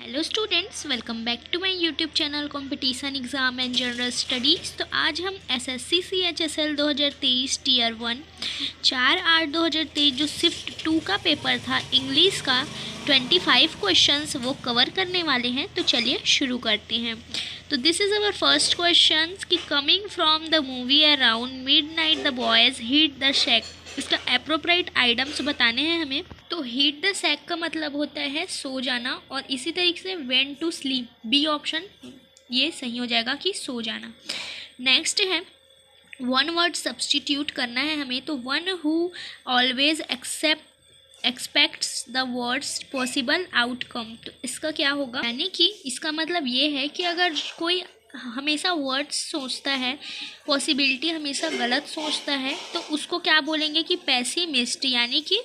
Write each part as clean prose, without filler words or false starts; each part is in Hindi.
Hello students, welcome back to my YouTube channel competition exam and general studies. तो आज हम एसएससी CHSL 2023 टीयर 1 4/8/2023 जो शिफ्ट 2 का पेपर था इंग्लिश का 25 क्वेश्चंस वो कवर करने वाले हैं। तो चलिए शुरू करते हैं। तो this is our first question कि coming from the movie around midnight the boys hit the shake, इसका एप्रोप्रिएट आइटम्स बताने हैं हमें। तो हीट द सैक का मतलब होता है सो जाना, और इसी तरीके से when to sleep, B option ये सही हो जाएगा कि सो जाना। नेक्स्ट है वन वर्ड सब्सटीट्यूट करना है हमें। तो one who always aspects the words possible outcome, तो इसका क्या होगा, यानी कि इसका मतलब ये है कि अगर कोई हमेशा वर्ड्स सोचता है, पॉसिबिलिटी हमेशा गलत सोचता है, तो उसको क्या बोलेंगे कि पेसिमिस्ट, यानी कि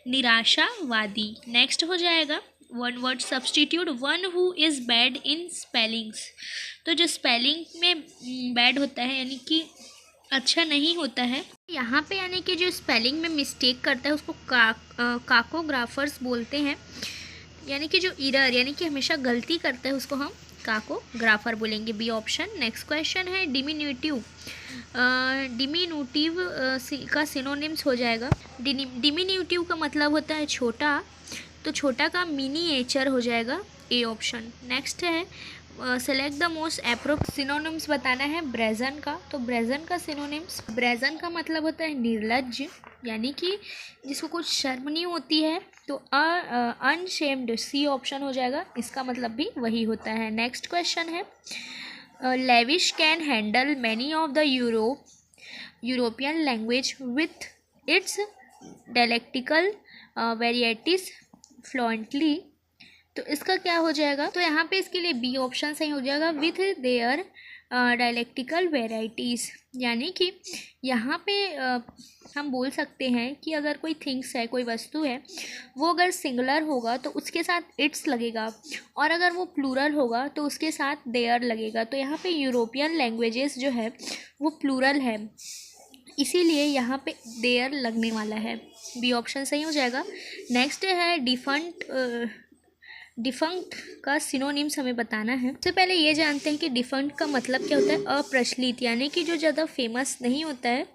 निराशावादी। नेक्स्ट हो जाएगा one word substitute one who is bad in spellings. तो जो स्पेलिंग में बैड होता है यानी कि अच्छा नहीं होता है, यहाँ पे यानी कि जो स्पेलिंग में मिस्टेक करता है उसको काकोग्राफर्स बोलते हैं, यानी कि जो इरर यानी कि हमेशा गलती करता है उसको हम काकोग्राफर बोलेंगे, बी ऑप्शन। नेक्स्ट क्वेश्चन है डिमिन्यूटिव। डिमिन्यूटिव का सिनोनिम्स हो जाएगा, डिमिन्यूटिव का मतलब होता है छोटा, तो छोटा का मिनिएचर हो जाएगा, ए ऑप्शन। नेक्स्ट है select the most appropriate synonyms बताना है ब्रेजन का। तो ब्रेजन का सिनोनिम्स, ब्रेजन का मतलब होता है निर्लज्ज, यानी कि जिसको कुछ शर्म नहीं होती है, तो अनशेम्ड, सी ऑप्शन हो जाएगा, इसका मतलब भी वही होता है। नेक्स्ट क्वेश्चन है Lavish can handle many of the European language with its dialectical varieties fluently, तो इसका क्या हो जाएगा, तो यहाँ पे इसके लिए बी ऑप्शन सही हो जाएगा, विथ देयर डायलेक्टिकल वेराइटीज़, यानी कि यहाँ पे हम बोल सकते हैं कि अगर कोई थिंग्स है, कोई वस्तु है, वो अगर सिंगुलर होगा तो उसके साथ इट्स लगेगा, और अगर वो प्लूरल होगा तो उसके साथ देयर लगेगा। तो यहाँ पे यूरोपियन लैंग्वेजेस जो है वो प्लूरल है, इसीलिए यहाँ पे देयर लगने वाला है, बी ऑप्शन सही हो जाएगा। नेक्स्ट है डिफंक्ट का सिनोनिम्स हमें बताना है। सबसे पहले ये जानते हैं कि डिफंक्ट का मतलब क्या होता है, अप्रचलित, यानी कि जो ज़्यादा फेमस नहीं होता है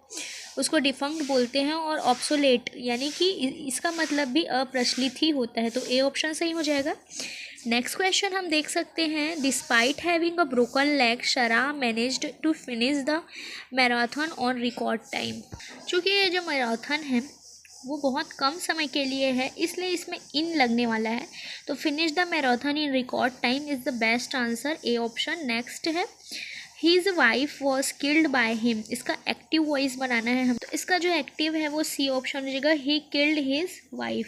उसको डिफंक्ट बोलते हैं, और ऑब्सोलेट यानी कि इसका मतलब भी अप्रचलित ही होता है, तो ए ऑप्शन सही हो जाएगा। नेक्स्ट क्वेश्चन हम देख सकते हैं despite having a broken leg Sarah managed to finish the marathon on record time. चूँकि ये जो मैराथन है वो बहुत कम समय के लिए है, इसलिए इसमें इन लगने वाला है, तो finish the marathon in record time is the best answer, A option. Next है his wife was killed by him, इसका एक्टिव वॉइस बनाना है हम, तो इसका जो एक्टिव है वो सी ऑप्शन हो जाएगा, ही किल्ड हिज वाइफ,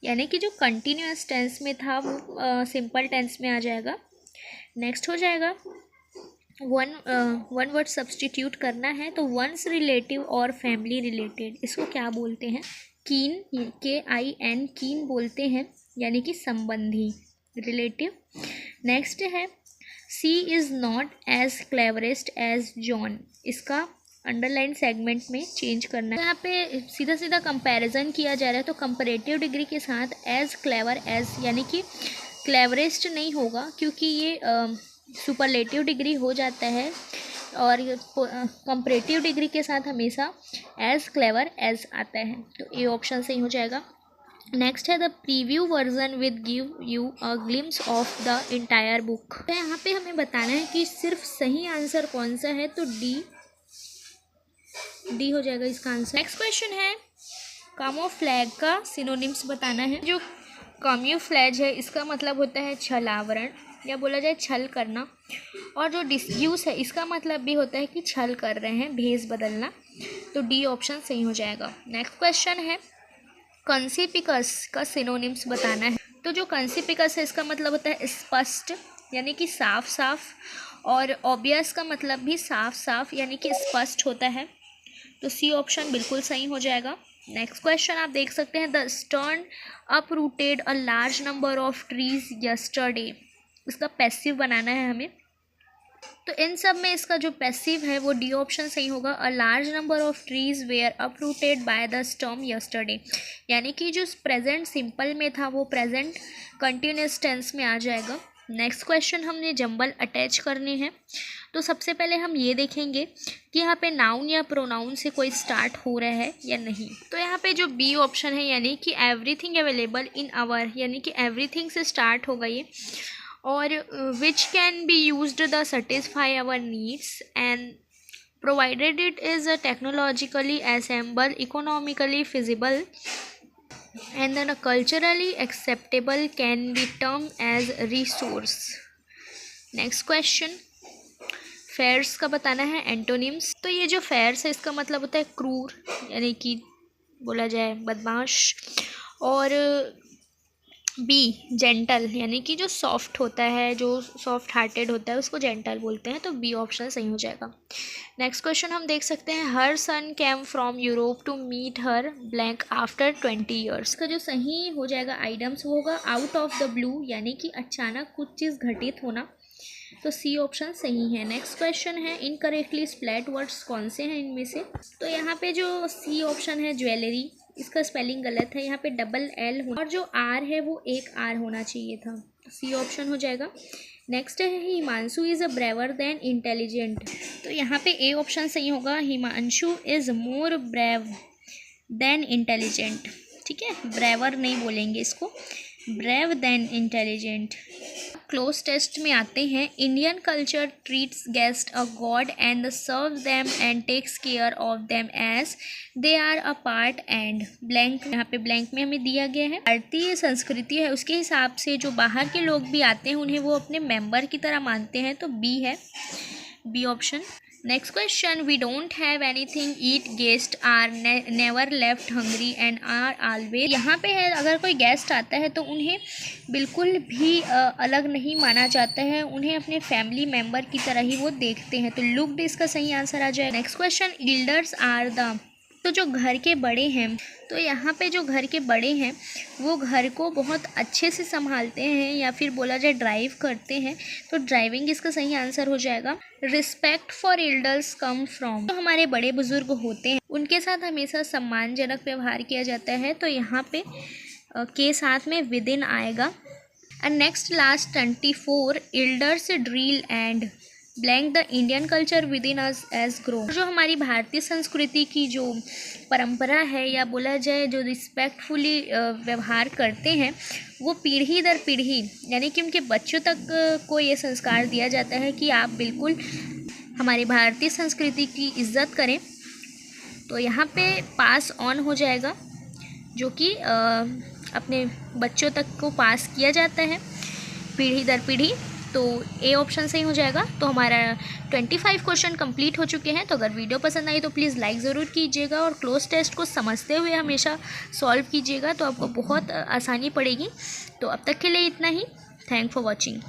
यानी कि जो कंटिन्यूअस टेंस में था वो सिंपल टेंस में आ जाएगा। नेक्स्ट हो जाएगा वन वर्ड सब्सटीट्यूट करना है। तो वंस रिलेटिव और फैमिली रिलेटेड, इसको क्या बोलते हैं, कीन, KIN, कीन बोलते हैं, यानी कि संबंधी, रिलेटिव। नेक्स्ट है she is not as cleverest as John, इसका अंडरलाइन सेगमेंट में चेंज करना है। यहाँ पे सीधा सीधा कंपैरिजन किया जा रहा है, तो कंपैरेटिव डिग्री के साथ एज क्लेवर एज, यानी कि क्लेवरेस्ट नहीं होगा क्योंकि ये सुपरलेटिव डिग्री हो जाता है, और कंपैरेटिव डिग्री के साथ हमेशा एज क्लेवर एज आता है, तो ए ऑप्शन सही हो जाएगा। नेक्स्ट है the preview version with give you a glimpse of the entire book, तो यहाँ पे हमें बताना है कि सिर्फ सही आंसर कौन सा है, तो डी हो जाएगा इसका आंसर। नेक्स्ट क्वेश्चन है कामोफ्लैग का सिनोनिम्स बताना है। जो कामोफ्लैज है इसका मतलब होता है छलावरण, या बोला जाए छल करना, और जो डिस्यूज है इसका मतलब भी होता है कि छल कर रहे हैं, भेष बदलना, तो डी ऑप्शन सही हो जाएगा। नेक्स्ट क्वेश्चन है कंसिपिकस का सिनोनिम्स बताना है। तो जो कंसिपिकस है इसका मतलब होता है स्पष्ट, यानी कि साफ साफ, और ऑब्वियस का मतलब भी साफ साफ यानी कि स्पष्ट होता है, तो सी ऑप्शन बिल्कुल सही हो जाएगा। नेक्स्ट क्वेश्चन आप देख सकते हैं the stern uprooted a large number of trees yesterday, इसका पैसिव बनाना है हमें। तो इन सब में इसका जो पैसिव है वो डी ऑप्शन सही होगा। A large number of trees where uprooted by the storm yesterday, यानी कि जो प्रेजेंट सिंपल में था वो प्रेजेंट कंटिन्यूस टेंस में आ जाएगा। नेक्स्ट क्वेश्चन हमने जंबल अटैच करने हैं। तो सबसे पहले हम ये देखेंगे कि यहाँ पे नाउन या प्रोनाउन से कोई स्टार्ट हो रहा है या नहीं। तो यहाँ पे जो बी ऑप्शन है यानी कि एवरीथिंग अवेलेबल इन आवर, यानी कि एवरीथिंग से स्टार्ट होगा ये, और which can be used the satisfy our needs and provided it is technologically assemble, economically feasible and then a culturally acceptable can be termed as resource. Next question, fairs का बताना है एंटोनिम्स। तो ये जो फेयर्स है इसका मतलब होता है क्रूर, यानी कि बोला जाए बदमाश, और बी जेंटल, यानी कि जो सॉफ्ट होता है, जो सॉफ्ट हार्टेड होता है उसको जेंटल बोलते हैं। तो बी ऑप्शन सही हो जाएगा। नेक्स्ट क्वेश्चन हम देख सकते हैं, her son came from Europe to meet her blank after 20 years. का जो सही हो जाएगा आइटम्स वो होगा आउट ऑफ द ब्लू, यानी कि अचानक कुछ चीज़ घटित होना। तो सी ऑप्शन सही है। नेक्स्ट क्वेश्चन है, इनकरेक्टली स्प्लैट वर्ड्स कौन से हैं इनमें से। तो यहाँ पे जो सी ऑप्शन है ज्वेलरी, इसका स्पेलिंग गलत है, यहाँ पे डबल एल और जो आर है वो एक आर होना चाहिए था। सी ऑप्शन हो जाएगा। नेक्स्ट है, Himanshu is a braver than intelligent. तो यहाँ पे ए ऑप्शन सही होगा, Himanshu is more brave than intelligent. ठीक है, ब्रेवर नहीं बोलेंगे इसको, brave than intelligent. Cloze test में आते हैं, Indian culture treats guest a god and serve them and takes care of them as they are a part and blank. यहाँ पे ब्लैंक में हमें दिया गया है, भारतीय संस्कृति है उसके हिसाब से जो बाहर के लोग भी आते हैं उन्हें वो अपने मेंबर की तरह मानते हैं। तो बी है, B option. Next question, we don't have anything eat guest are never left hungry and are always. यहाँ पे है, अगर कोई गेस्ट आता है तो उन्हें बिल्कुल भी अलग नहीं माना जाता है, उन्हें अपने फैमिली मेम्बर की तरह ही वो देखते हैं। तो लुक्ड इसका सही आंसर आ जाए। Next question, elders are the. तो जो घर के बड़े हैं, तो यहाँ पे जो घर के बड़े हैं वो घर को बहुत अच्छे से संभालते हैं या फिर बोला जाए ड्राइव करते हैं। तो ड्राइविंग इसका सही आंसर हो जाएगा। Respect for elders come from, तो हमारे बड़े बुजुर्ग होते हैं उनके साथ हमेशा सम्मानजनक व्यवहार किया जाता है। तो यहाँ पे के साथ में विद इन आएगा। And next last 24, elders drill and blank the Indian culture within us as grow. जो हमारी भारतीय संस्कृति की जो परंपरा है या बोला जाए जो रिस्पेक्टफुली व्यवहार करते हैं वो पीढ़ी दर पीढ़ी, यानी कि उनके बच्चों तक को ये संस्कार दिया जाता है कि आप बिल्कुल हमारी भारतीय संस्कृति की इज्जत करें। तो यहाँ पे पास ऑन हो जाएगा, जो कि अपने बच्चों तक को पास किया जाता है पीढ़ी दर पीढ़ी। तो ए ऑप्शन सही हो जाएगा। तो हमारा 25 क्वेश्चन कंप्लीट हो चुके हैं। तो अगर वीडियो पसंद आई तो प्लीज़ लाइक ज़रूर कीजिएगा और क्लोज टेस्ट को समझते हुए हमेशा सॉल्व कीजिएगा, तो आपको बहुत आसानी पड़ेगी। तो अब तक के लिए इतना ही। Thank for watching.